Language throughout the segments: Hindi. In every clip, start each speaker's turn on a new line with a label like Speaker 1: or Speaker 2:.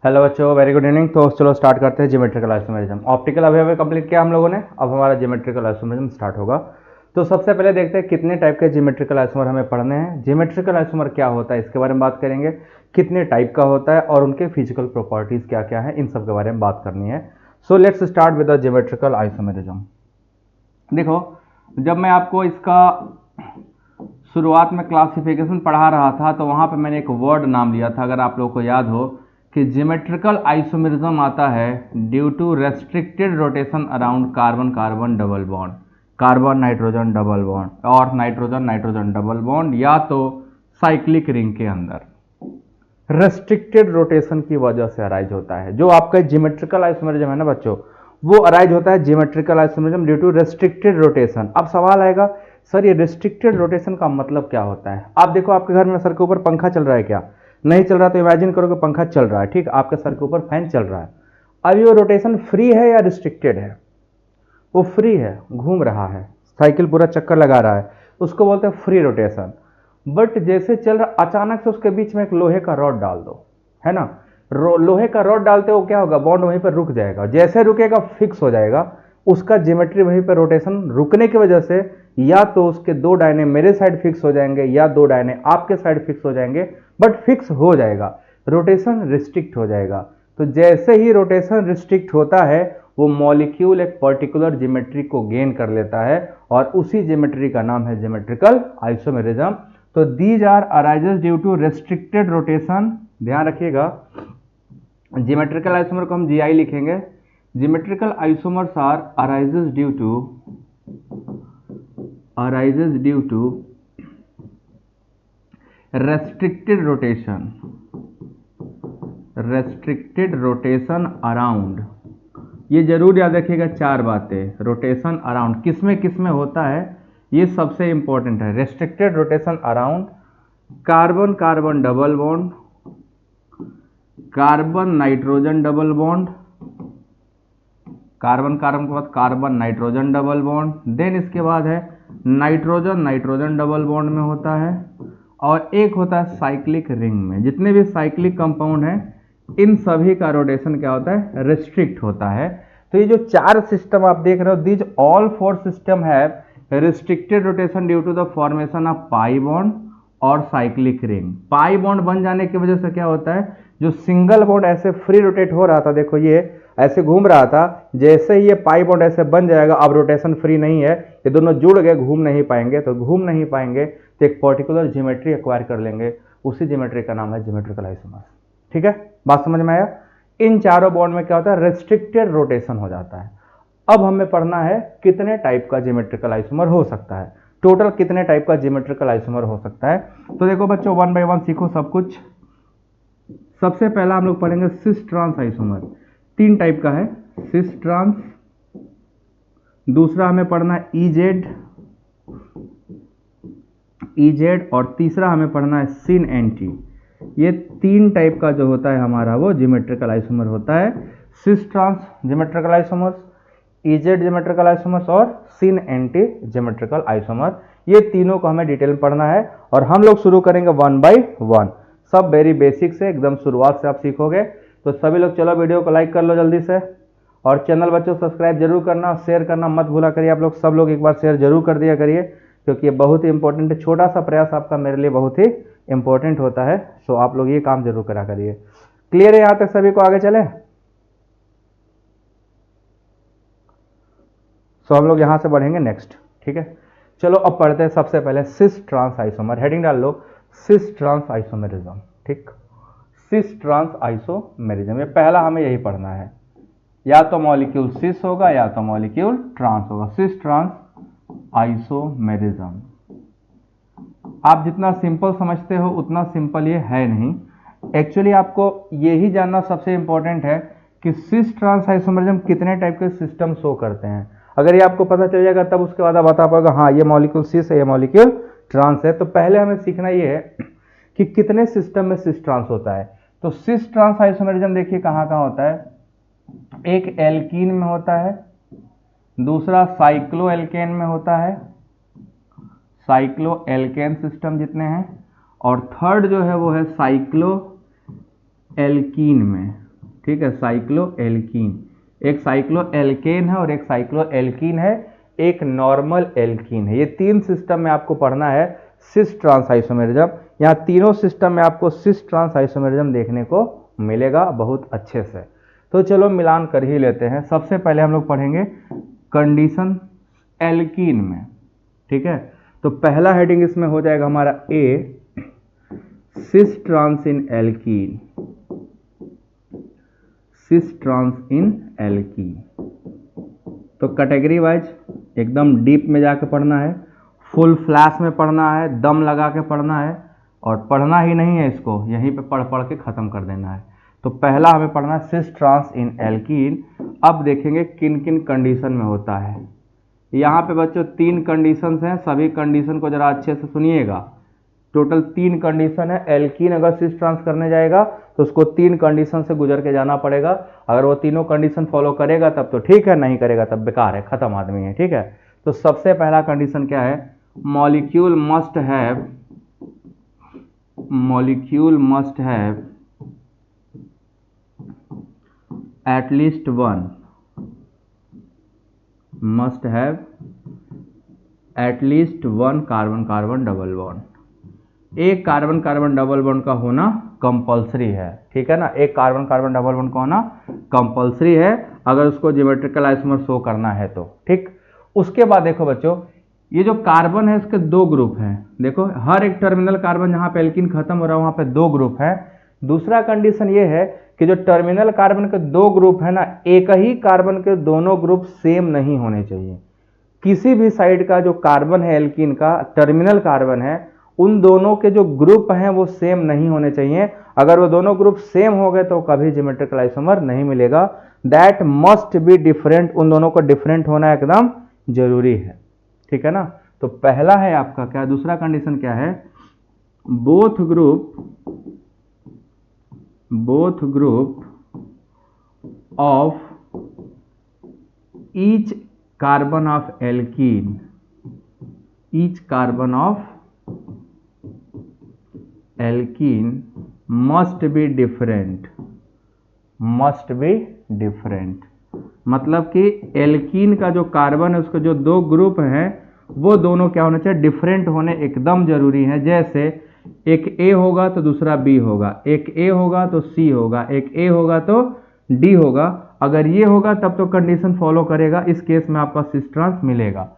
Speaker 1: हेलो बच्चों, वेरी गुड इवनिंग। तो चलो स्टार्ट करते हैं ज्योमेट्रिकल आइसोमेरिज्म। ऑप्टिकल अभी कंप्लीट किया हम लोगों ने, अब हमारा ज्योमेट्रिकल आइसोमेरिज्म स्टार्ट होगा। तो सबसे पहले देखते हैं कितने टाइप के ज्योमेट्रिकल आइसोमर हमें पढ़ने हैं। ज्योमेट्रिकल आइसोमर क्या होता है इसके बारे में बात करेंगे, कितने टाइप का होता है और उनके फिजिकल प्रॉपर्टीज क्या क्या है, इन सब के बारे में बात करनी है। So let's start with the geometrical isomerism. देखो, जब मैं आपको इसका शुरुआत में क्लासिफिकेशन पढ़ा रहा था तो वहाँ पे मैंने एक वर्ड नाम लिया था, अगर आप लोगों को याद हो, कि ज्योमेट्रिकल आइसोमेरिज्म आता है due to restricted rotation around carbon carbon double bond, carbon nitrogen double bond और नाइट्रोजन नाइट्रोजन डबल बॉन्ड, या तो साइक्लिक रिंग के अंदर रेस्ट्रिक्टेड रोटेशन की वजह से अराइज होता है। जो आपका ज्योमेट्रिकल आइसोमेरिज्म है ना बच्चों, वो अराइज होता है geometrical isomerism due to restricted rotation. अब सवाल आएगा, सर ये रेस्ट्रिक्टेड रोटेशन का मतलब क्या होता है? आप देखो, आपके घर में सर के ऊपर पंखा चल रहा है क्या? नहीं चल रहा तो इमेजिन करो कि पंखा चल रहा है, ठीक, आपके सर के ऊपर फैन चल रहा है। अब ये रोटेशन फ्री है या रिस्ट्रिक्टेड है? वो फ्री है, घूम रहा है, साइकिल पूरा चक्कर लगा रहा है, उसको बोलते हैं फ्री रोटेशन। बट जैसे चल रहा, अचानक से उसके बीच में एक लोहे का रॉड डाल दो, है ना, लोहे का रॉड डालते हो क्या होगा, बॉन्ड वहीं पर रुक जाएगा। जैसे रुकेगा फिक्स हो जाएगा, उसका ज्योमेट्री वहीं पर रोटेशन रुकने की वजह से या तो उसके दो डायने मेरे साइड फिक्स हो जाएंगे या दो डायने आपके साइड फिक्स हो जाएंगे, बट फिक्स हो जाएगा, रोटेशन रिस्ट्रिक्ट हो जाएगा। तो जैसे ही रोटेशन रिस्ट्रिक्ट होता है, वो मॉलिक्यूल एक पर्टिकुलर ज्योमेट्री को गेन कर लेता है और उसी ज्योमेट्री का नाम है ज्योमेट्रिकल आइसोमेरिज्म। तो these are arises due to restricted rotation. ध्यान रखिएगा, ज्योमेट्रिकल आइसोमर को हम जीआई लिखेंगे। Geometrical isomers are arises due to restricted rotation around. ये जरूर याद रखिएगा चार बातें। रोटेशन अराउंड किस में होता है, ये सबसे इंपॉर्टेंट है। Restricted rotation around carbon carbon double bond, carbon nitrogen double bond, carbon carbon के बाद carbon nitrogen double bond, then इसके बाद है नाइट्रोजन नाइट्रोजन डबल बॉन्ड में होता है, और एक होता है साइक्लिक रिंग में। जितने भी साइक्लिक कंपाउंड हैं, इन सभी का रोटेशन क्या होता है, रिस्ट्रिक्ट होता है। तो ये जो चार सिस्टम आप देख रहे हो, these all four system have restricted rotation due to the formation of pi bond और साइक्लिक रिंग। पाई बॉन्ड बन जाने की वजह से क्या होता है, जो सिंगल बॉन्ड ऐसे फ्री रोटेट हो रहा था, देखो ये ऐसे घूम रहा था, जैसे ही ये पाई बॉन्ड ऐसे बन जाएगा, अब रोटेशन फ्री नहीं है, ये दोनों जुड़ गए, घूम नहीं पाएंगे। तो घूम नहीं पाएंगे तो एक पर्टिकुलर ज्योमेट्री एक्वायर कर लेंगे, उसी ज्योमेट्री का नाम है ज्योमेट्रिकल आइसोमर। ठीक है, बात समझ में आया? इन चारों बॉन्ड में क्या होता है, रेस्ट्रिक्टेड रोटेशन हो जाता है। अब हमें पढ़ना है कितने टाइप का ज्योमेट्रिकल आइसोमर हो सकता है, टोटल कितने टाइप का ज्योमेट्रिकल आइसोमर हो सकता है। तो देखो बच्चों, वन बाय वन सीखो सब कुछ। सबसे पहला हम लोग पढ़ेंगे सिस ट्रांस आइसोमर। तीन टाइप का है, सिस ट्रांस, दूसरा हमें पढ़ना है ईजेड, और तीसरा हमें पढ़ना है सिन एंटी। ये तीन टाइप का जो होता है हमारा, वो ज्योमेट्रिकल आइसोमर होता है। Cis trans geometrical isomers, E Z geometrical isomers और सिन एंटी ज्योमेट्रिकल आइसोमर। ये तीनों को हमें डिटेल में पढ़ना है और हम लोग शुरू करेंगे वन बाय वन। सब वेरी बेसिक से, एकदम शुरुआत से आप सीखोगे। तो सभी लोग चलो वीडियो को लाइक कर लो जल्दी से, और चैनल बच्चों सब्सक्राइब जरूर करना, शेयर करना मत भूला करिए। आप लोग सब लोग एक बार शेयर जरूर कर दिया करिए, क्योंकि ये बहुत ही इंपॉर्टेंट है। छोटा सा प्रयास आपका मेरे लिए बहुत ही इंपॉर्टेंट होता है। सो आप लोग ये काम जरूर करा करिए। क्लियर है यहाँ तक सभी को? आगे चले। सो हम लोग यहाँ से बढ़ेंगे नेक्स्ट। ठीक है, चलो अब पढ़ते हैं सबसे पहले सिस ट्रांस आइसोमर। हेडिंग डाल लो, सिस ट्रांस आइसोमेरिज्म। ठीक, सिस ट्रांस आइसोमेरिज्म, ये पहला हमें यही पढ़ना है। या तो मॉलिक्यूल सिस होगा या तो मॉलिक्यूल ट्रांस होगा। सिस ट्रांस आइसोमेरिज्म आप जितना सिंपल समझते हो उतना सिंपल ये है नहीं। एक्चुअली आपको यही जानना सबसे इंपॉर्टेंट है कि सिस ट्रांस आइसोमेरिज्म कितने टाइप के सिस्टम शो करते हैं। अगर ये आपको पता चल जाएगा, तब उसके बाद आप बता पाओगे हाँ ये मॉलिक्यूल सिस है, ये मॉलिक्यूल ट्रांस है। तो पहले हमें सीखना ये है कि कितने सिस्टम में सिस ट्रांस होता है। तो सिस ट्रांस आइसोमेरिज्म देखिए कहाँ कहाँ होता है। एक एल्कीन में होता है, दूसरा साइक्लो एल्केन में होता है, साइक्लो एल्केन सिस्टम जितने हैं, और थर्ड जो है वो है साइक्लो एल्कीन में। ठीक है, साइक्लोएल्कीन। एक साइक्लोएल्केन है और एक साइक्लोएल्कीन है, एक नॉर्मल एल्कीन है। ये तीन सिस्टम में आपको पढ़ना है सिस ट्रांस आइसोमेरिज्म। यहाँ तीनों सिस्टम में आपको सिस ट्रांस आइसोमेरिज्म देखने को मिलेगा बहुत अच्छे से। तो चलो मिलान कर ही लेते हैं। सबसे पहले हम लोग पढ़ेंगे कंडीशन एल्कीन में, ठीक है। तो पहला हेडिंग इसमें हो जाएगा हमारा ए, सिस ट्रांस इन एल्कीन, सिस ट्रांस इन एल्कीन। तो कैटेगरी वाइज एकदम डीप में जाके पढ़ना है, फुल फ्लैश में पढ़ना है, दम लगा के पढ़ना है, और पढ़ना ही नहीं है इसको, यहीं पे पढ़ पढ़ के ख़त्म कर देना है। तो पहला हमें पढ़ना है सिस ट्रांस इन एल्कीन। अब देखेंगे किन किन कंडीशन में होता है। यहाँ पे बच्चों तीन कंडीशंस हैं, सभी कंडीशन को जरा अच्छे से सुनिएगा। टोटल तीन कंडीशन है। एल्कीन अगर सिस ट्रांस करने जाएगा तो उसको तीन कंडीशन से गुजर के जाना पड़ेगा। अगर वो तीनों कंडीशन फॉलो करेगा तब तो ठीक है, नहीं करेगा तब बेकार है, खत्म आदमी है, ठीक है। तो सबसे पहला कंडीशन क्या है, molecule must have at least one carbon carbon double bond. एक कार्बन कार्बन डबल बॉन्ड का होना कंपलसरी है, ठीक है ना। एक कार्बन कार्बन डबल बॉन्ड का होना कंपलसरी है अगर उसको ज्योमेट्रिकल आइसोमर शो करना है तो, ठीक। उसके बाद देखो बच्चों, ये जो कार्बन है इसके दो ग्रुप हैं। देखो हर एक टर्मिनल कार्बन जहां पे एल्कीन खत्म हो रहा है वहां पे दो ग्रुप है। दूसरा कंडीशन ये है कि जो टर्मिनल कार्बन के दो ग्रुप है ना, एक ही कार्बन के दोनों ग्रुप सेम नहीं होने चाहिए। किसी भी साइड का जो कार्बन है एल्कीन का, टर्मिनल कार्बन है, उन दोनों के जो ग्रुप हैं वो सेम नहीं होने चाहिए। अगर वो दोनों ग्रुप सेम हो गए तो कभी ज्योमेट्रिकल आइसोमर नहीं मिलेगा। दैट मस्ट बी डिफरेंट, उन दोनों को डिफरेंट होना एकदम जरूरी है, ठीक है ना। तो पहला है आपका क्या, दूसरा कंडीशन क्या है, both group of each carbon of alkene must be different. मतलब कि एल्कीन का जो कार्बन है उसके जो दो ग्रुप हैं वो दोनों क्या होने चाहिए, डिफरेंट होने एकदम जरूरी है। जैसे एक ए होगा तो दूसरा बी होगा, एक ए होगा तो सी होगा, एक ए होगा तो डी होगा। अगर ये होगा तब तो कंडीशन फॉलो करेगा, इस केस में आपका सिस ट्रांस मिलेगा।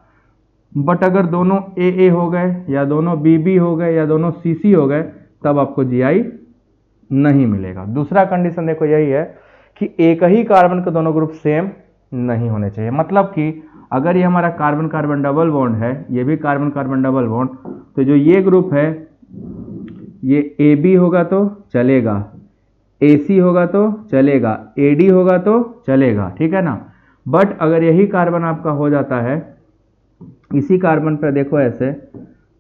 Speaker 1: बट अगर दोनों ए हो गए या दोनों बी हो गए या दोनों सी हो गए तब आपको जीआई नहीं मिलेगा। दूसरा कंडीशन देखो यही है कि एक ही कार्बन के दोनों ग्रुप सेम नहीं होने चाहिए। मतलब कि अगर ये हमारा कार्बन कार्बन डबल बॉन्ड है, ये भी कार्बन कार्बन डबल बॉन्ड, तो जो ये ग्रुप है ये ए बी होगा तो चलेगा, ए सी होगा तो चलेगा, ए डी होगा तो चलेगा, ठीक है ना। बट अगर यही कार्बन आपका हो जाता है, इसी कार्बन पर देखो ऐसे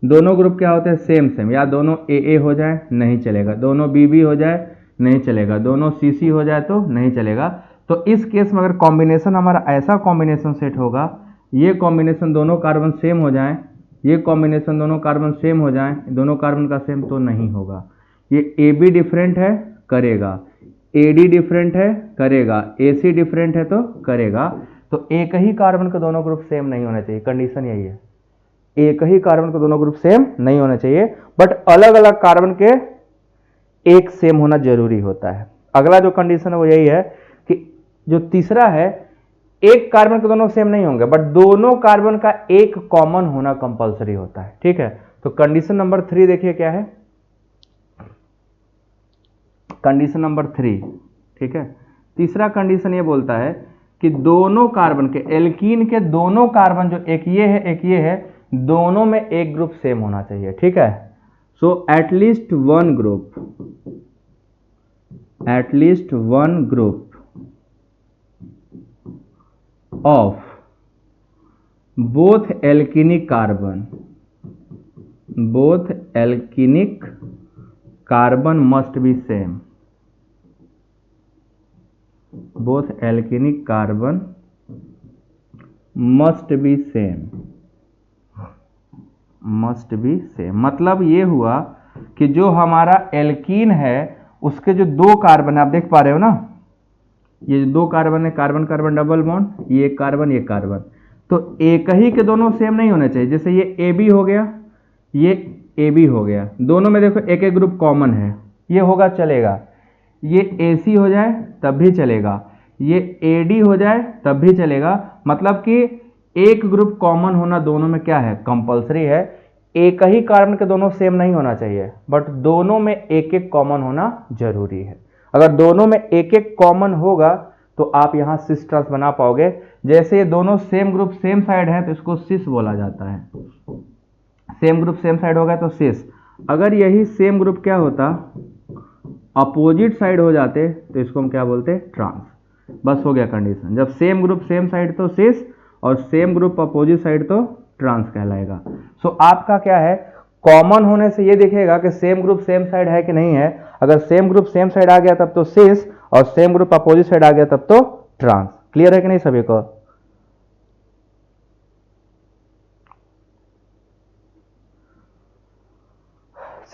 Speaker 1: दोनों ग्रुप क्या होते हैं, सेम, या दोनों ए हो जाए नहीं चलेगा, दोनों बी हो जाए नहीं चलेगा, दोनों सी हो जाए तो नहीं चलेगा। तो इस केस में अगर कॉम्बिनेशन हमारा ऐसा कॉम्बिनेशन सेट होगा, ये कॉम्बिनेशन दोनों कार्बन सेम हो जाए, ये कॉम्बिनेशन दोनों कार्बन सेम हो जाए, दोनों कार्बन का सेम तो नहीं होगा। ये ए बी डिफरेंट है करेगा, ए डी डिफरेंट है करेगा, ए सी डिफरेंट है तो करेगा। तो एक ही कार्बन के दोनों ग्रुप सेम नहीं होना चाहिए, कंडीशन यही है। एक ही कार्बन के दोनों ग्रुप सेम नहीं होना चाहिए, बट अलग अलग कार्बन के एक सेम होना जरूरी होता है। अगला जो कंडीशन है वो यही है कि जो तीसरा है, एक कार्बन के दोनों सेम नहीं होंगे बट दोनों कार्बन का एक कॉमन होना कंपलसरी होता है, ठीक है। तो कंडीशन नंबर 3 देखिए क्या है, कंडीशन नंबर 3, ठीक है। तीसरा कंडीशन ये बोलता है कि दोनों कार्बन के, एल्कीन के दोनों कार्बन जो एक ये है एक ये है, दोनों में एक ग्रुप सेम होना चाहिए, ठीक है। So at least one group of both alkenic carbon must be same, both alkenic carbon must be same. मतलब ये हुआ कि जो हमारा एल्कीन है उसके जो दो कार्बन है, आप देख पा रहे हो ना, ये दो कार्बन है, कार्बन कार्बन डबल बॉन्ड, ये कार्बन ये कार्बन, तो एक ही के दोनों सेम नहीं होने चाहिए। जैसे ये ए बी हो गया, ये ए बी हो गया, दोनों में देखो एक एक ग्रुप कॉमन है, ये होगा चलेगा। ये ए सी हो जाए तब भी चलेगा, ये ए डी हो जाए तब भी चलेगा। मतलब कि एक ग्रुप कॉमन होना दोनों में क्या है, कंपलसरी है। एक ही कार्बन के दोनों सेम नहीं होना चाहिए, बट दोनों में एक एक कॉमन होना जरूरी है। अगर दोनों में एक एक कॉमन होगा तो आप यहां सिस ट्रांस बना पाओगे। जैसे ये दोनों सेम ग्रुप सेम साइड है तो इसको सिस बोला जाता है, सेम ग्रुप सेम साइड होगा तो सिस। अगर यही सेम ग्रुप क्या होता, अपोजिट साइड हो जाते तो इसको हम क्या बोलते, ट्रांस। बस हो गया कंडीशन, जब सेम ग्रुप सेम साइड तो सिस और सेम ग्रुप अपोजिट साइड तो ट्रांस कहलाएगा। सो आपका क्या है, कॉमन होने से ये दिखेगा कि सेम ग्रुप सेम साइड है कि नहीं है। अगर सेम ग्रुप सेम साइड आ गया तब तो सिस, और सेम ग्रुप अपोजिट साइड आ गया तब तो ट्रांस। क्लियर है कि नहीं सभी को?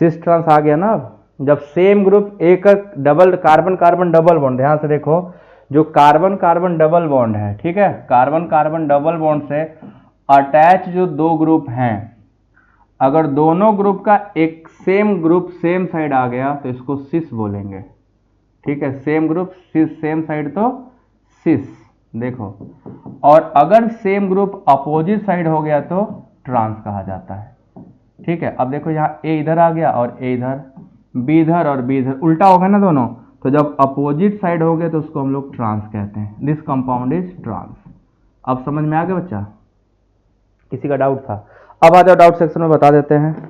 Speaker 1: सिस ट्रांस आ गया ना। अब जब सेम ग्रुप एक double carbon carbon double bond, ध्यान से देखो, जो कार्बन कार्बन डबल बॉन्ड है, ठीक है, कार्बन कार्बन डबल बॉन्ड से अटैच जो दो ग्रुप हैं, अगर दोनों ग्रुप का एक सेम ग्रुप सेम साइड आ गया तो इसको सिस बोलेंगे। ठीक है, सेम ग्रुप सिस सेम साइड तो सिस, देखो। और अगर सेम ग्रुप अपोजिट साइड हो गया तो ट्रांस कहा जाता है। ठीक है, अब देखो यहाँ ए इधर आ गया और ए इधर, बी इधर और बी इधर, उल्टा होगा ना दोनों, तो जब अपोजिट साइड हो गए तो उसको हम लोग ट्रांस कहते हैं। This compound is trans. अब समझ में आ गया बच्चा? किसी का डाउट था? अब आ जाओ डाउट सेक्शन में, बता देते हैं।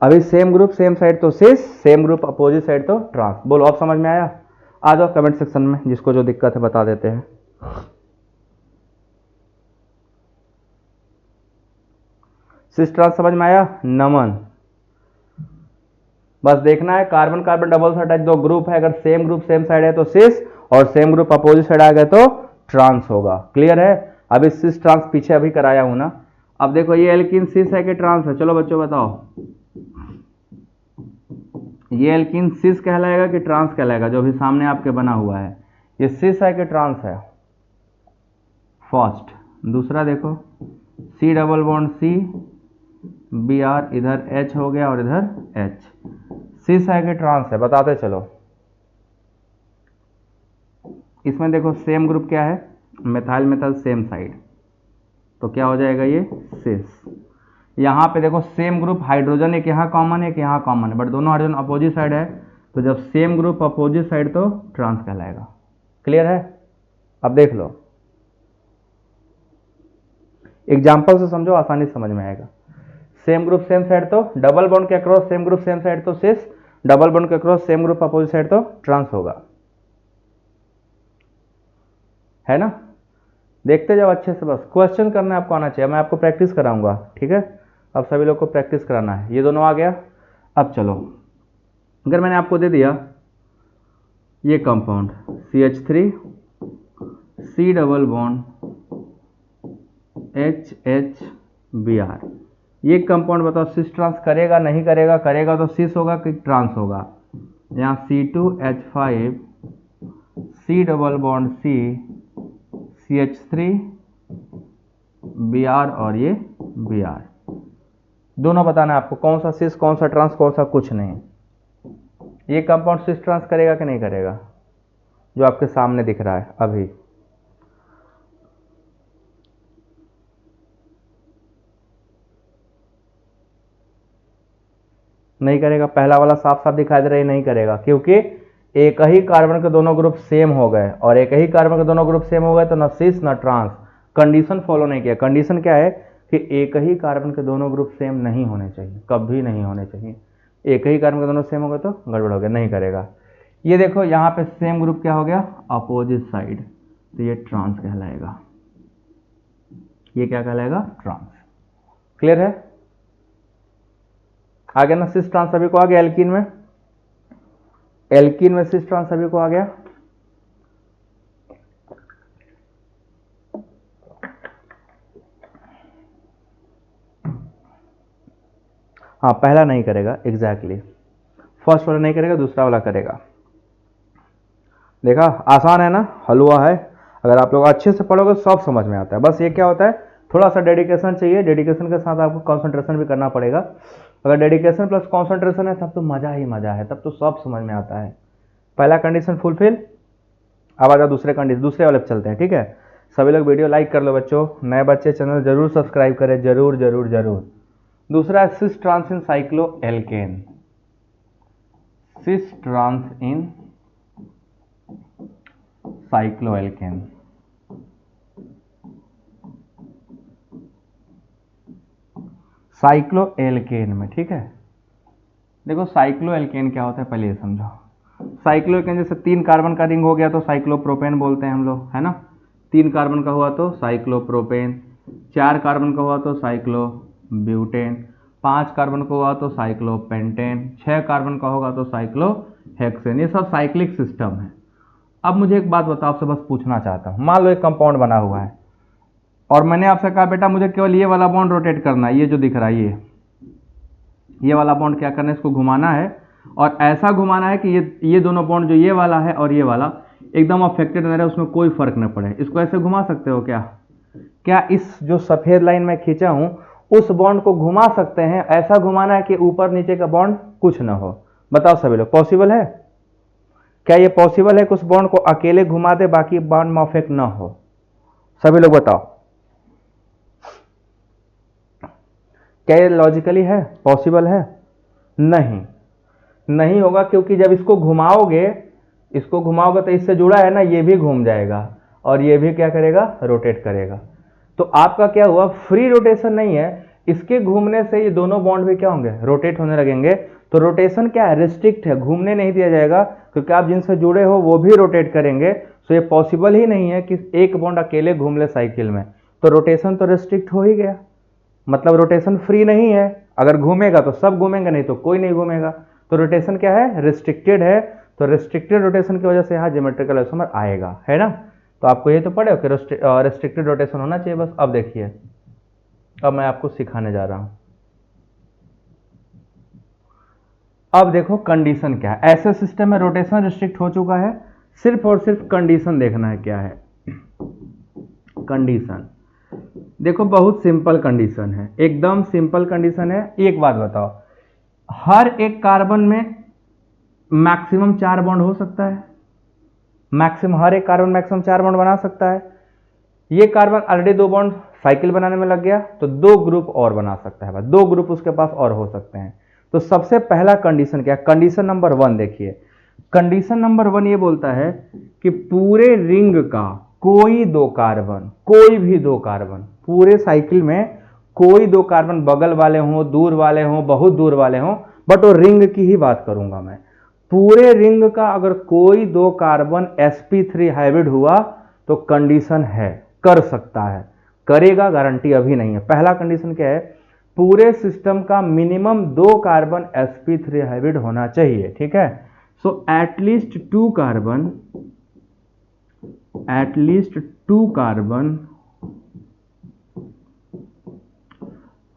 Speaker 1: अभी सेम ग्रुप सेम साइड तो सिस, सेम ग्रुप अपोजिट साइड तो ट्रांस। बोलो अब समझ में आया? आ जाओ कमेंट सेक्शन में, जिसको जो दिक्कत है बता देते हैं। सिस ट्रांस समझ में आया? नमन। बस देखना है, कार्बन कार्बन डबल साइड दो ग्रुप है, अगर सेम ग्रुप सेम साइड है तो सिस, और सेम ग्रुप अपोजिट साइड आ गया तो ट्रांस होगा। क्लियर है? अभी सिस ट्रांस पीछे अभी कराया हूं ना। अब देखो ये एल्किन सिस है कि ट्रांस है, चलो बच्चों बताओ, ये एल्किन सिस कहलाएगा कि ट्रांस कहलाएगा? जो भी सामने आपके बना हुआ है, ये सिस है कि ट्रांस है? फर्स्ट। दूसरा देखो, C double bond C, B R, इधर एच हो गया और इधर एच, सिस है कि ट्रांस है? बताते चलो। इसमें देखो सेम ग्रुप क्या है, मेथाइल मेथाइल सेम साइड, तो क्या हो जाएगा ये सिस। यहाँ पे देखो सेम ग्रुप हाइड्रोजन एक यहाँ कॉमन है, एक यहाँ कॉमन है, बट दोनों हाइड्रोजन अपोजिट साइड है, तो जब सेम ग्रुप अपोजिट साइड तो ट्रांस कहलाएगा। क्लियर है? अब देख लो, एग्जाम्पल से समझो, आसानी से समझ में आएगा। सेम ग्रुप सेम साइड तो डबल बॉन्ड के across same group same side तो सिस, डबल बॉन्ड के across same group opposite side तो ट्रांस होगा, है ना? देखते जाओ अच्छे से, बस क्वेश्चन करना आपको आना चाहिए, मैं आपको प्रैक्टिस कराऊंगा। ठीक है, अब सभी लोग को प्रैक्टिस कराना है। ये दोनों आ गया। अब चलो, अगर मैंने आपको दे दिया ये compound CH3 C double bond HHBr, ये कंपाउंड बताओ सिस ट्रांस करेगा नहीं करेगा? करेगा तो सिस होगा कि ट्रांस होगा? यहाँ C2H5 C double bond C CH3 Br और ये Br, दोनों बताना है आपको, कौन सा सिस कौन सा ट्रांस कौन सा कुछ नहीं। ये कंपाउंड सिस ट्रांस करेगा कि नहीं करेगा? जो आपके सामने दिख रहा है अभी, नहीं करेगा। पहला वाला साफ साफ दिखाई दे रहा है नहीं करेगा, क्योंकि एक ही कार्बन के दोनों ग्रुप सेम हो गए, और एक ही कार्बन के दोनों ग्रुप सेम हो गए तो न सिस न ट्रांस। कंडीशन फॉलो नहीं किया। कंडीशन क्या है कि एक ही कार्बन के दोनों ग्रुप सेम नहीं होने चाहिए, कभी नहीं होने चाहिए। एक ही कार्बन के दोनों सेम हो गए तो गड़बड़ हो गया, नहीं करेगा। ये देखो यहाँ पे सेम ग्रुप क्या हो गया, अपोजिट साइड, तो ये ट्रांस कहलाएगा। ये क्या कहलाएगा? ट्रांस। क्लियर है? आ गया ना सिस ट्रांस? सभी को आ गया? एल्कीन में, एल्कीन में सिस ट्रांस सभी को आ गया? हाँ, पहला नहीं करेगा एग्जैक्टली, फर्स्ट वाला नहीं करेगा, दूसरा वाला करेगा। देखा, आसान है ना, हलवा है। अगर आप लोग अच्छे से पढ़ोगे सब समझ में आता है। बस ये क्या होता है, थोड़ा सा डेडिकेशन चाहिए, डेडिकेशन के साथ आपको कंसंट्रेशन भी करना पड़ेगा। अगर डेडिकेशन प्लस कंसंट्रेशन है तब तो मज़ा ही मज़ा है, तब तो सब समझ में आता है। पहला कंडीशन फुलफिल। अब आ जाओ दूसरे कंडीशन, दूसरे वाले पे चलते हैं, ठीक है। सभी लोग वीडियो लाइक कर लो बच्चों, नए बच्चे चैनल जरूर सब्सक्राइब करें, जरूर जरूर जरूर। दूसरा है सिस ट्रांस इन साइक्लो एल्केन। सिस ट्रांस इन साइक्लो एल्केन। साइक्लो एल्केन में, ठीक है। देखो साइक्लो एल्केन क्या होता है पहले ये समझो। साइक्लो एल्केन जैसे 3 कार्बन का रिंग हो गया तो साइक्लोप्रोपेन बोलते हैं हम लोग, है ना। 3 कार्बन का हुआ तो साइक्लोप्रोपेन, 4 कार्बन का हुआ तो साइक्लोब्यूटेन, 5 कार्बन का हुआ तो साइक्लोपेंटेन, 6 कार्बन का होगा तो साइक्लोहेक्सेन। ये सब साइक्लिक सिस्टम है। अब मुझे एक बात बताओ, आपसे बस पूछना चाहता हूँ, मान लो एक कंपाउंड बना हुआ है और मैंने आपसे कहा बेटा मुझे केवल ये वाला बॉन्ड रोटेट करना है, ये जो दिख रहा है ये वाला बॉन्ड क्या करना है, इसको घुमाना है और ऐसा घुमाना है कि ये दोनों बॉन्ड जो ये वाला है और ये वाला एकदम अफेक्टेड न रहे, उसमें कोई फर्क न पड़े। इसको ऐसे घुमा सकते हो क्या? क्या इस जो सफेद लाइन में खींचा हूं उस बॉन्ड को घुमा सकते हैं? ऐसा घुमाना है कि ऊपर नीचे का बॉन्ड कुछ ना हो। बताओ सभी लोग, पॉसिबल है? क्या ये पॉसिबल है कि उस बॉन्ड को अकेले घुमा दे बाकी बॉन्ड में अफेक्ट ना हो? सभी लोग बताओ, क्या ये लॉजिकली है, पॉसिबल है? नहीं, नहीं होगा, क्योंकि जब इसको घुमाओगे तो इससे जुड़ा है ना, ये भी घूम जाएगा और ये भी क्या करेगा, रोटेट करेगा। तो आपका क्या हुआ, फ्री रोटेशन नहीं है, इसके घूमने से ये दोनों बॉन्ड भी क्या होंगे, रोटेट होने लगेंगे। तो रोटेशन क्या है, रिस्ट्रिक्ट है, घूमने नहीं दिया जाएगा, क्योंकि आप जिनसे जुड़े हो वो भी रोटेट करेंगे। तो ये पॉसिबल ही नहीं है कि एक बॉन्ड अकेले घूम ले साइकिल में। तो रोटेशन तो रिस्ट्रिक्ट हो ही गया, मतलब रोटेशन फ्री नहीं है। अगर घूमेगा तो सब घूमेंगे, नहीं तो कोई नहीं घूमेगा। तो रोटेशन क्या है, रिस्ट्रिक्टेड है। तो रिस्ट्रिक्टेड रोटेशन की वजह से यहाँ ज्योमेट्रिकल आइसोमर आएगा, है ना। तो आपको ये तो पढ़े हो कि रिस्ट्रिक्टेड रोटेशन होना चाहिए बस। अब देखिए, अब मैं आपको सिखाने जा रहा हूं। अब देखो कंडीशन क्या है, ऐसे सिस्टम में रोटेशन रिस्ट्रिक्ट हो चुका है, सिर्फ और सिर्फ कंडीशन देखना है क्या है। कंडीशन देखो, बहुत सिंपल कंडीशन है, एकदम सिंपल कंडीशन है। एक बात बताओ, हर एक कार्बन में मैक्सिमम 4 बॉन्ड हो सकता है? मैक्सिमम हर एक कार्बन मैक्सिमम 4 बॉन्ड बना सकता है। ये कार्बन ऑलरेडी 2 बॉन्ड साइकिल बनाने में लग गया, तो 2 ग्रुप और बना सकता है, 2 ग्रुप उसके पास और हो सकते हैं। तो सबसे पहला कंडीशन क्या है, कंडीशन नंबर 1 देखिए। कंडीशन नंबर 1 ये बोलता है कि पूरे रिंग का कोई भी 2 कार्बन, पूरे साइकिल में कोई 2 कार्बन, बगल वाले हों, दूर वाले हों, बहुत दूर वाले हों, बट वो रिंग की ही बात करूंगा मैं। पूरे रिंग का अगर कोई 2 कार्बन sp3 हाइब्रिड हुआ तो कंडीशन है, कर सकता है, करेगा गारंटी अभी नहीं है। पहला कंडीशन क्या है, पूरे सिस्टम का मिनिमम 2 कार्बन sp3 हाइब्रिड होना चाहिए, ठीक है। So at least 2 carbon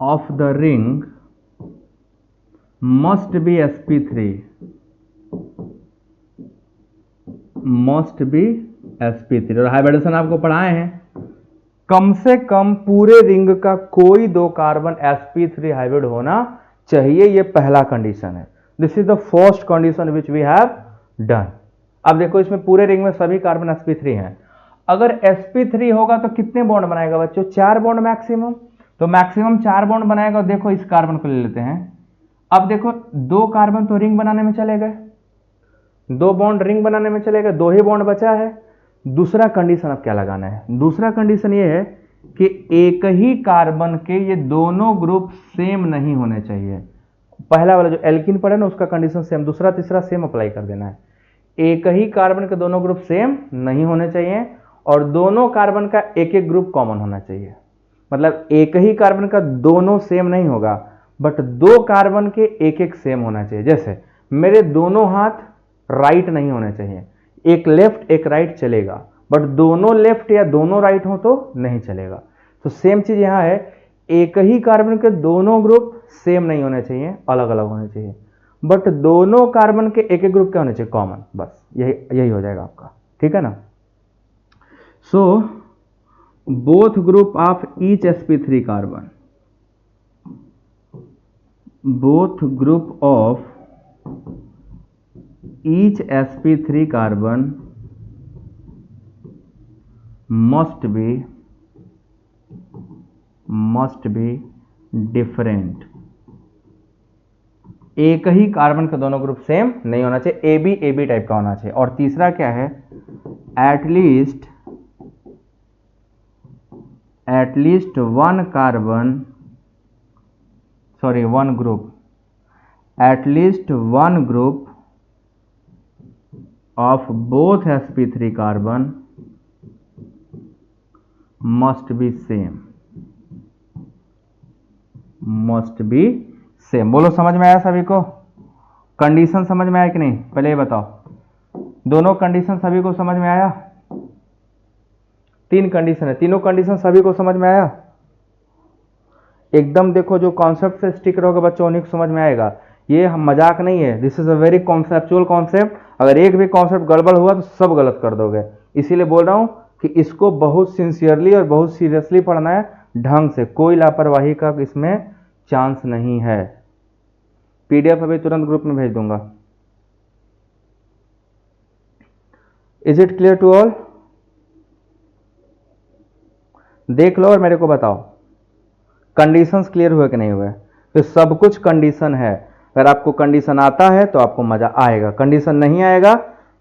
Speaker 1: of the ring must be sp3, और हाइब्रिडेशन आपको पढ़ाए हैं, कम से कम पूरे रिंग का कोई 2 कार्बन sp3 हाइब्रिड होना चाहिए। ये पहला कंडीशन है। This is the first condition which we have done. अब देखो, इसमें पूरे रिंग में सभी कार्बन sp3 हैं। अगर sp3 होगा तो कितने बॉन्ड बनाएगा बच्चों, 4 बॉन्ड मैक्सिमम। तो मैक्सिमम 4 बॉन्ड बनाएगा। देखो इस कार्बन को ले लेते हैं। अब देखो 2 कार्बन तो रिंग बनाने में चले गए, 2 बॉन्ड रिंग बनाने में चले गए, 2 ही बॉन्ड बचा है। दूसरा कंडीशन अब क्या लगाना है, दूसरा कंडीशन ये है कि एक ही कार्बन के ये दोनों ग्रुप सेम नहीं होने चाहिए। पहला वाला जो एल्किन पढ़े ना उसका कंडीशन सेम, दूसरा तीसरा सेम अप्लाई कर देना है। एक ही कार्बन के दोनों ग्रुप सेम नहीं होने चाहिए और दोनों कार्बन का एक एक ग्रुप कॉमन होना चाहिए। मतलब एक ही कार्बन का दोनों सेम नहीं होगा, बट 2 कार्बन के एक एक सेम होना चाहिए। जैसे मेरे दोनों हाथ राइट नहीं होने चाहिए, एक लेफ्ट एक राइट चलेगा, बट दोनों लेफ्ट या दोनों राइट हो तो नहीं चलेगा। तो सेम चीज यहां है, एक ही कार्बन के दोनों ग्रुप सेम नहीं होने चाहिए, अलग अलग होने चाहिए, बट दोनों कार्बन के एक एक ग्रुप क्या होने चाहिए, कॉमन। बस यही हो जाएगा आपका। ठीक है ना। So both group of each sp3 carbon, both group of each sp3 carbon must be different। एक ही कार्बन का दोनों ग्रुप सेम नहीं होना चाहिए, ए बी टाइप का होना चाहिए। और तीसरा क्या है, at least one carbon, sorry one group, at least one group of both sp3 carbon must be same, बोलो समझ में आया सभी को? कंडीशन समझ में आया कि नहीं, पहले ये बताओ। दोनों कंडीशन सभी को समझ में आया? 3 कंडीशन है, तीनों कंडीशन सभी को समझ में आया? एकदम देखो, जो कॉन्सेप्ट से स्टिक रहोगे बच्चों उन्हीं को समझ में आएगा। ये हम मजाक नहीं है, this is a very conceptual concept. अगर एक भी कॉन्सेप्ट गड़बड़ हुआ तो सब गलत कर दोगे। इसीलिए बोल रहा हूं कि इसको बहुत सिंसियरली और बहुत सीरियसली पढ़ना है, ढंग से, कोई लापरवाही का इसमें चांस नहीं है। पीडीएफ अभी तुरंत ग्रुप में भेज दूंगा। Is it clear to all? देख लो और मेरे को बताओ कंडीशंस क्लियर हुए कि नहीं हुए। तो सब कुछ कंडीशन है। अगर आपको कंडीशन आता है तो आपको मजा आएगा, कंडीशन नहीं आएगा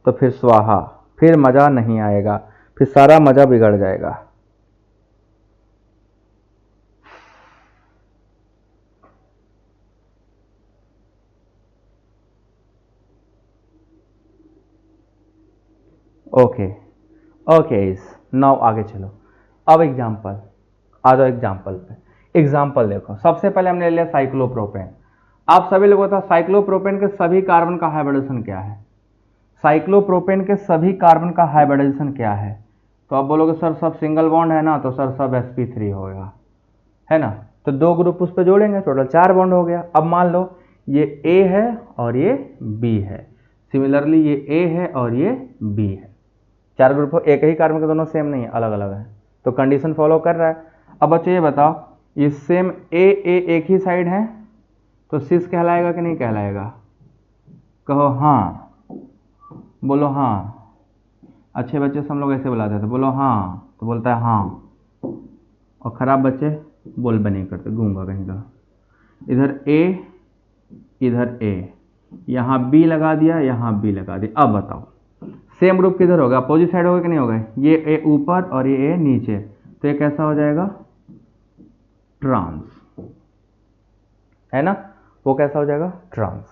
Speaker 1: तो फिर स्वाहा, फिर मजा नहीं आएगा, फिर सारा मजा बिगड़ जाएगा। ओके ओके, नाउ आगे चलो। अब एग्जांपल आ जाओ, एग्जांपल पे। एग्जांपल देखो, सबसे पहले हमने ले लिया साइक्लोप्रोपेन। आप सभी लोगों को पता साइक्लोप्रोपेन के सभी कार्बन का हाइब्रिडाइजेशन क्या है? साइक्लोप्रोपेन के सभी कार्बन का हाइब्रिडाइजेशन क्या है? तो आप बोलोगे सर सब सिंगल बॉन्ड है ना, तो सर सब sp3 होगा, है ना। तो 2 ग्रुप उस पर जोड़ेंगे, टोटल 4 बॉन्ड हो गया। अब मान लो ये A है और ये B है, सिमिलरली ये A है और ये B है। 4 ग्रुप, एक ही कार्बन के दोनों सेम नहीं है, अलग अलग है, तो कंडीशन फॉलो कर रहा है। अब बच्चों ये बताओ, ये सेम A एक ही साइड है तो सिस कहलाएगा कि नहीं कहलाएगा? कहो हाँ, बोलो हाँ। अच्छे बच्चे से हम लोग ऐसे बुलाते थे, बोलो हाँ, तो बोलता है हाँ। और खराब बच्चे बोल भी नहीं करते, गूंगा कहीं का। इधर A, इधर A, यहाँ B लगा दिया, यहाँ B लगा दिया। अब बताओ सेम ग्रुप किधर होगा? अपोजिट साइड होगा कि नहीं होगा? ये A ऊपर और ये A नीचे, तो ये कैसा हो जाएगा? ट्रांस, है ना। वो कैसा हो जाएगा? ट्रांस।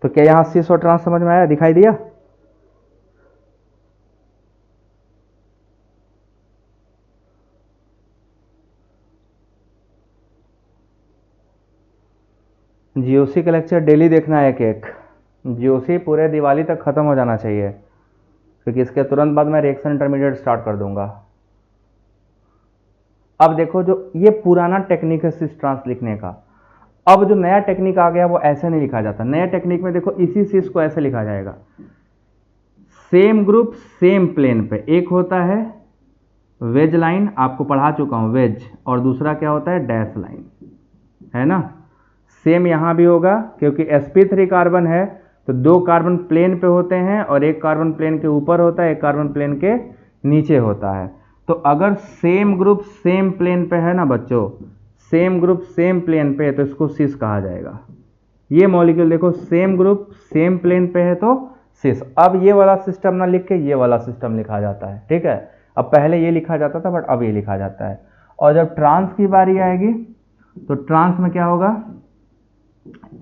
Speaker 1: तो क्या यहां सिस और ट्रांस समझ में आया, दिखाई दिया? जीओसी का लेक्चर डेली देखना है, एक एक जीओसी पूरे दिवाली तक खत्म हो जाना चाहिए, क्योंकि इसके तुरंत बाद मैं रिएक्शन इंटरमीडिएट स्टार्ट कर दूंगा। अब देखो, जो ये पुराना टेक्निक है सिस ट्रांस लिखने का, अब जो नया टेक्निक आ गया वो ऐसे नहीं लिखा जाता। नया टेक्निक में देखो इसी सिस को ऐसे लिखा जाएगा, सेम ग्रुप सेम प्लेन पे। एक होता है वेज लाइन, आपको पढ़ा चुका हूं वेज, और दूसरा क्या होता है? डैश लाइन, है ना। सेम यहां भी होगा, क्योंकि sp3 कार्बन है तो 2 कार्बन प्लेन पे होते हैं और एक कार्बन प्लेन के ऊपर होता है, एक कार्बन प्लेन के नीचे होता है। तो अगर सेम ग्रुप सेम प्लेन पे है ना बच्चों, सेम ग्रुप सेम प्लेन पे है तो इसको सिस कहा जाएगा। ये मॉलिक्यूल देखो सेम ग्रुप सेम प्लेन पे है तो सिस। अब ये वाला सिस्टम ना लिख के ये वाला सिस्टम लिखा जाता है, ठीक है। अब पहले ये लिखा जाता था बट अब ये लिखा जाता है। और जब ट्रांस की बारी आएगी तो ट्रांस में क्या होगा?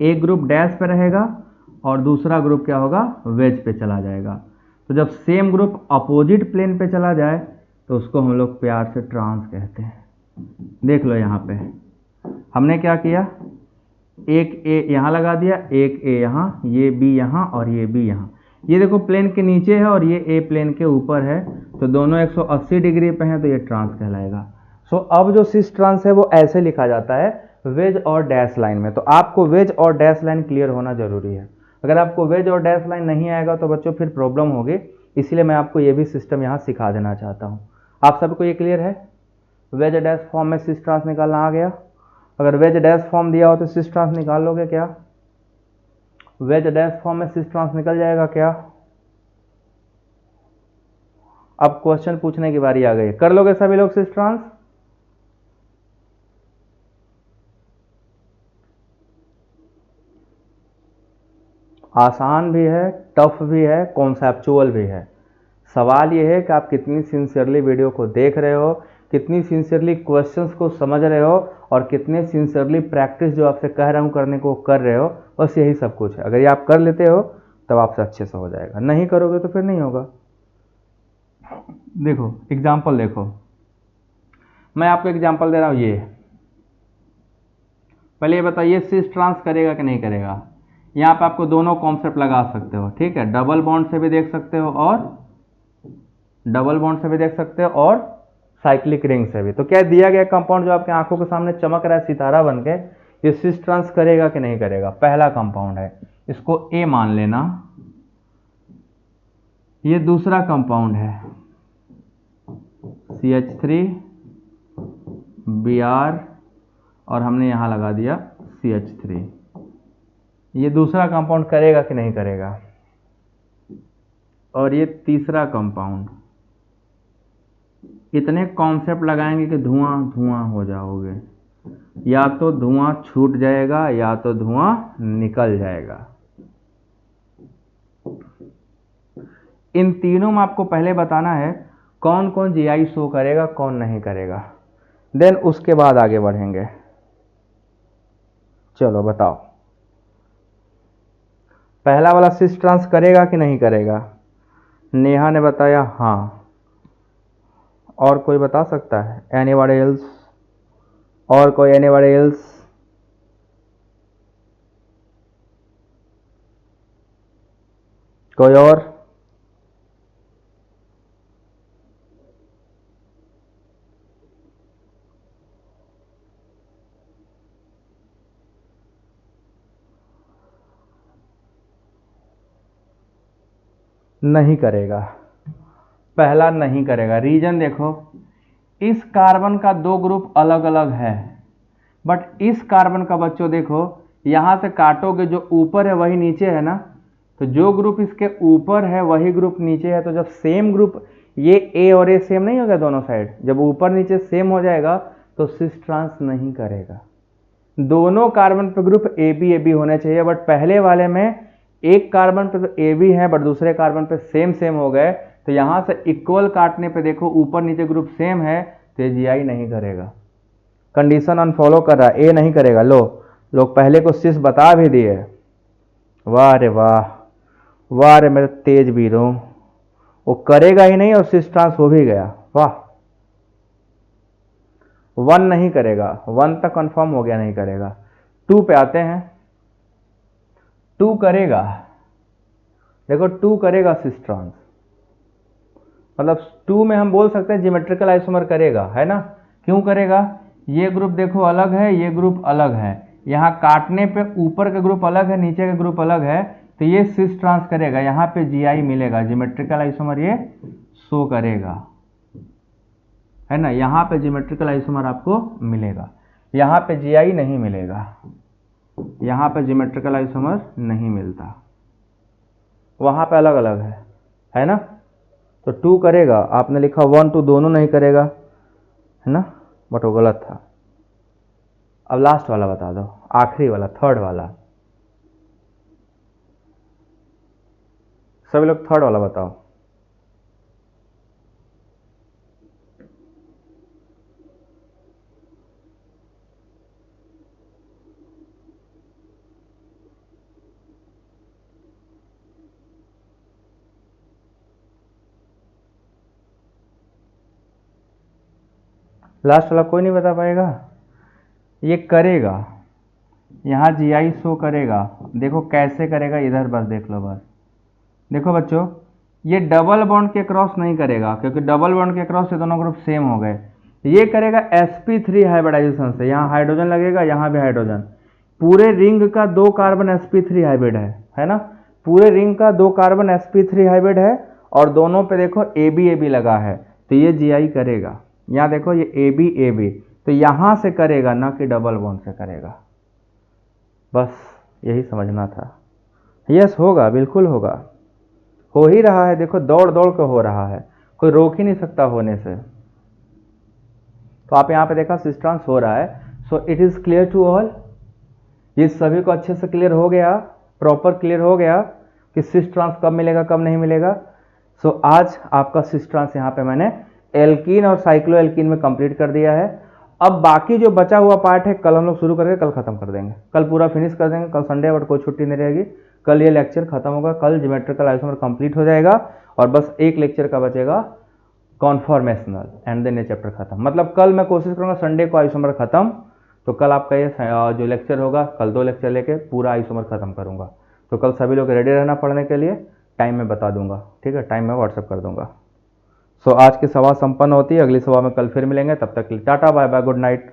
Speaker 1: एक ग्रुप डैश पे रहेगा और दूसरा ग्रुप क्या होगा? वेज पे चला जाएगा। तो जब सेम ग्रुप अपोजिट प्लेन पे चला जाए तो उसको हम लोग प्यार से ट्रांस कहते हैं। देख लो यहाँ पे हमने क्या किया, एक A यहाँ लगा दिया, एक A यहाँ, ये B यहाँ और ये B यहाँ। ये देखो प्लेन के नीचे है और ये A प्लेन के ऊपर है, तो दोनों 180 डिग्री पे हैं, तो ये ट्रांस कहलाएगा। सो अब जो सिस ट्रांस है वो ऐसे लिखा जाता है वेज और डैश लाइन में। तो आपको वेज और डैश लाइन क्लियर होना जरूरी है। अगर आपको वेज और डैश लाइन नहीं आएगा तो बच्चों फिर प्रॉब्लम होगी, इसीलिए मैं आपको ये भी सिस्टम यहाँ सिखा देना चाहता हूँ। आप सबको ये क्लियर है? वेज डैश फॉर्म में सिस ट्रांस निकालना आ गया। अगर वेज डैश फॉर्म दिया हो तो सिस ट्रांस निकाल लोगे क्या? वेज डैश फॉर्म में सिस ट्रांस निकल जाएगा क्या? अब क्वेश्चन पूछने की बारी आ गई, कर लोगे सभी लोग सिस ट्रांस? आसान भी है, टफ भी है, कॉन्सेप्चुअल भी है। सवाल यह है कि आप कितनी सिंसियरली वीडियो को देख रहे हो, कितनी सिंसियरली क्वेश्चंस को समझ रहे हो, और कितने सिंसियरली प्रैक्टिस जो आपसे कह रहा हूं करने को कर रहे हो। बस यही सब कुछ है। अगर ये आप कर लेते हो तब आपसे अच्छे से हो जाएगा, नहीं करोगे तो फिर नहीं होगा। देखो एग्जाम्पल देखो, मैं आपको एग्जाम्पल दे रहा हूं। ये पहले ये बताइए सिस ट्रांस करेगा कि नहीं करेगा। यहाँ पे आपको दोनों कॉन्सेप्ट लगा सकते हो, ठीक है। डबल बॉन्ड से भी देख सकते हो और डबल बॉन्ड से भी देख सकते हो और साइक्लिक रिंग से भी। तो क्या दिया गया कंपाउंड जो आपके आंखों के सामने चमक रहा है सितारा बन के, ये सिस ट्रांस करेगा कि नहीं करेगा? पहला कंपाउंड है, इसको ए मान लेना। ये दूसरा कंपाउंड है CH3 Br और हमने यहां लगा दिया CH3। ये दूसरा कंपाउंड करेगा कि नहीं करेगा? और ये तीसरा कंपाउंड। इतने कॉन्सेप्ट लगाएंगे कि धुआं धुआं हो जाओगे। या तो धुआं छूट जाएगा या तो धुआं निकल जाएगा। इन तीनों में आपको पहले बताना है कौन कौन जीआई शो करेगा, कौन नहीं करेगा, देन उसके बाद आगे बढ़ेंगे। चलो बताओ, पहला वाला सिस ट्रांस करेगा कि नहीं करेगा? नेहा ने बताया हाँ। और कोई बता सकता है? Anybody else? और कोई एनीबॉडी एल्स? कोई और? नहीं करेगा, पहला नहीं करेगा। रीजन देखो, इस कार्बन का दो ग्रुप अलग अलग है, बट इस कार्बन का बच्चों देखो यहां से काटोगे जो ऊपर है वही नीचे है ना, तो जो ग्रुप इसके ऊपर है वही ग्रुप नीचे है। तो जब सेम ग्रुप, ये ए और ए सेम नहीं हो गया दोनों साइड, जब ऊपर नीचे सेम हो जाएगा तो सिस ट्रांस नहीं करेगा। दोनों कार्बन पे ग्रुप ए बी होने चाहिए, बट पहले वाले में एक कार्बन पे तो ए बी है बट दूसरे कार्बन पे सेम सेम हो गए, तो यहां से इक्वल काटने पे देखो ऊपर नीचे ग्रुप सेम है तो ये जीआई नहीं करेगा। कंडीशन अनफॉलो कर रहा है, ए नहीं करेगा। लो लोग पहले को सिस बता भी दिए। वाह रे वाह, वाह रे मेरे तेज वीरों, वो करेगा ही नहीं और सिस ट्रांस हो भी गया। वाह, वन नहीं करेगा, वन तक कंफर्म हो गया नहीं करेगा। टू पे आते हैं, टू करेगा। देखो टू करेगा सिस ट्रांस, मतलब टू में हम बोल सकते हैं ज्योमेट्रिकल आइसोमर करेगा, है ना। क्यों करेगा? ये ग्रुप देखो अलग है, ये ग्रुप अलग है, यहाँ काटने पे ऊपर का ग्रुप अलग है नीचे का ग्रुप अलग है, तो ये सिस ट्रांस करेगा। यहाँ पे जीआई मिलेगा, ज्योमेट्रिकल आइसोमर ये शो करेगा, है ना। यहाँ पे ज्योमेट्रिकल आइसोमर आपको मिलेगा, यहाँ पे जीआई नहीं मिलेगा, यहाँ पे ज्योमेट्रिकल आइसोमर नहीं मिलता, वहाँ पे अलग अलग है ना। तो टू करेगा, आपने लिखा वन टू दोनों नहीं करेगा, है ना, बट वो गलत था। अब लास्ट वाला बता दो, आखिरी वाला, थर्ड वाला। सभी लोग थर्ड वाला बताओ। लास्ट वाला कोई नहीं बता पाएगा? ये करेगा, यहाँ जीआई शो करेगा। देखो कैसे करेगा, इधर बस देख लो बस। देखो बच्चों, ये डबल बॉन्ड के क्रॉस नहीं करेगा, क्योंकि डबल बॉन्ड के क्रॉस से दोनों ग्रुप सेम हो गए। ये करेगा sp3 हाइब्रिडाइजेशन से, यहाँ हाइड्रोजन लगेगा, यहाँ भी हाइड्रोजन। पूरे रिंग का दो कार्बन sp3 हाइब्रिड है ना। पूरे रिंग का दो कार्बन sp3 हाइब्रिड है, और दोनों पे देखो ए बी लगा है, तो ये जी करेगा। यहाँ देखो ये ए बी, तो यहाँ से करेगा, ना कि डबल बॉन्ड से करेगा। बस यही समझना था। यस होगा, बिल्कुल होगा, हो ही रहा है। देखो दौड़ दौड़ के हो रहा है, कोई रोक ही नहीं सकता होने से। तो आप यहाँ पे देखा सिस ट्रांस हो रहा है। So it is clear to all, ये सभी को अच्छे से क्लियर हो गया, प्रॉपर क्लियर हो गया कि सिस ट्रांस कब मिलेगा कब नहीं मिलेगा। सो आज आपका सिस ट्रांस यहाँ पे मैंने एल्कीन और साइक्लो एल्कीन में कंप्लीट कर दिया है। अब बाकी जो बचा हुआ पार्ट है कल हम लोग शुरू करके कल खत्म कर देंगे, कल पूरा फिनिश कर देंगे। कल संडे है बट कोई छुट्टी नहीं रहेगी, कल ये लेक्चर खत्म होगा, कल ज्योमेट्रिकल आइसोमर कंप्लीट हो जाएगा और बस एक लेक्चर का बचेगा कॉन्फॉर्मेशनल, एंड देन ये चैप्टर खत्म। मतलब कल मैं कोशिश करूंगा संडे को आइसोमर खत्म, तो कल आपका ये जो लेक्चर होगा, कल 2 लेक्चर लेके पूरा आइसोमर खत्म करूंगा। तो कल सभी लोग रेडी रहना पढ़ने के लिए, टाइम मैं बता दूंगा, ठीक है, टाइम मैं व्हाट्सअप कर दूंगा। सो आज की सभा संपन्न होती है, अगली सभा में कल फिर मिलेंगे, तब तक tata bye bye, good night.